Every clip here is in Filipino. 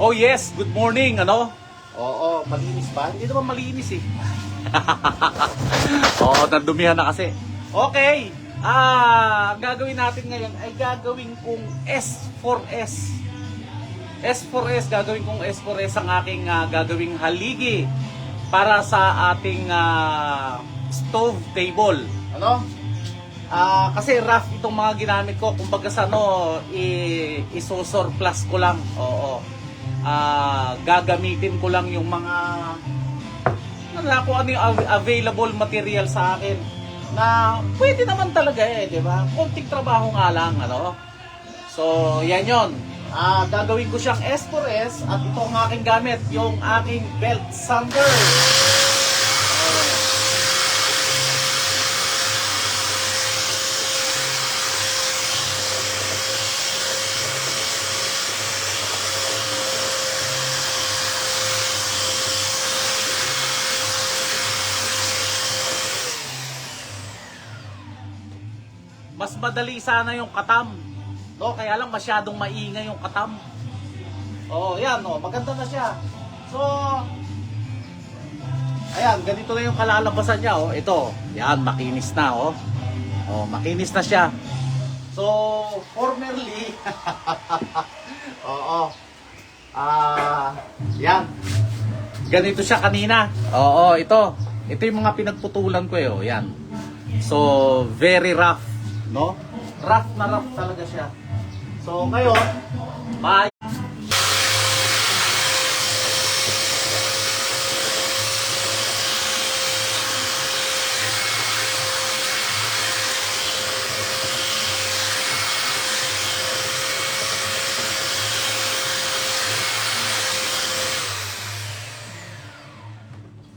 Oh yes, good morning, ano? Oo, malinis ba? Hindi naman malinis eh. Oo, nadumihan na kasi. Okay, ang gagawin natin ngayon ay gagawin kong S4S. S4S, gagawin kong S4S ang aking gagawing haligi para sa ating stove table. Ano? Kasi rough itong mga ginamit ko. Kumbaga sa ano, isosurplus ko lang. Oo. Gagamitin ko lang yung mga kung ano yung available material sa akin na pwede naman talaga di ba? Konting trabaho nga lang, ano? So, yan yon. Gagawin ko siyang S4S at ito ang aking gamit, yung aking belt sander. Mas madali sana yung katam. No, kaya lang masyadong maingay yung katam. Oh, yan maganda na siya. So, ayan, ganito na yung kalalabasan niya Ito, yan makinis na Oh, makinis na siya. So, formerly oo. Yan. Ganito siya kanina. Oo, ito. Ito yung mga pinagputulan ko yan. So, very rough. No? Rough na rough talaga siya. So ngayon,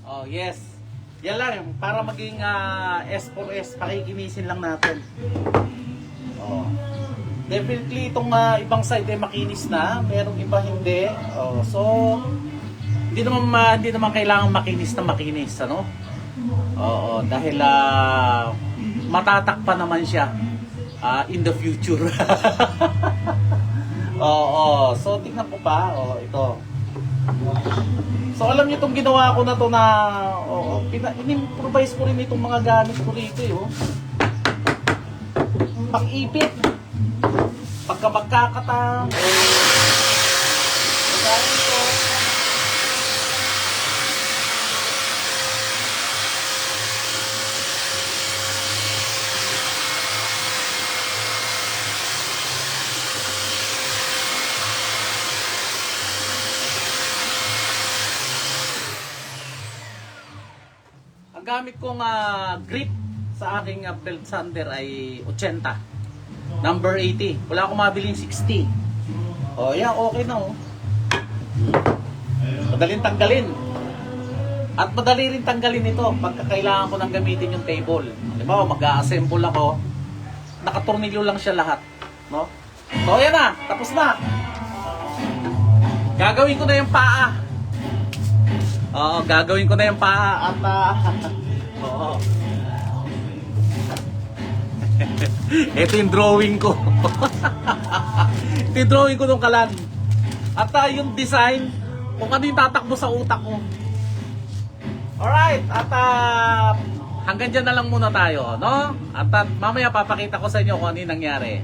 oh yes. Yan lang, para maging S4S, pakikinisin lang natin. Oh. Definitely itong ibang side ay makinis na, merong iba hindi. Oh, so hindi naman kailangan makinis na makinis, ano? Oo, dahil matatakpan naman siya in the future. Oo, so tingnan ko pa, ito. So alam niyo itong ginawa ko na to na in-improvise ko rin itong mga gamit ko rito pang-ipit. Pagka magkakatang ito. Ang gamit kong grip sa aking belt sander ay 80. Number 80. Wala akong mabiling 60. Oh, yeah, okay na Madaling tanggalin. At madali rin tanggalin ito pagka kailangan ko nang gamitin yung table. Halimbawa, mag-a-assemble ako. Nakatornilyo lang siya lahat, no? So, ayan na, tapos na. Gagawin ko na yung paa. Oo, gagawin ko na yung paa at oo. Ito yung drawing ko. Ito yung drawing ko nung kalan. At yung design, kung ano yung tatakbo sa utak ko. Alright, at hanggang dyan na lang muna tayo, no? At mamaya papakita ko sa inyo kung ano yung nangyari.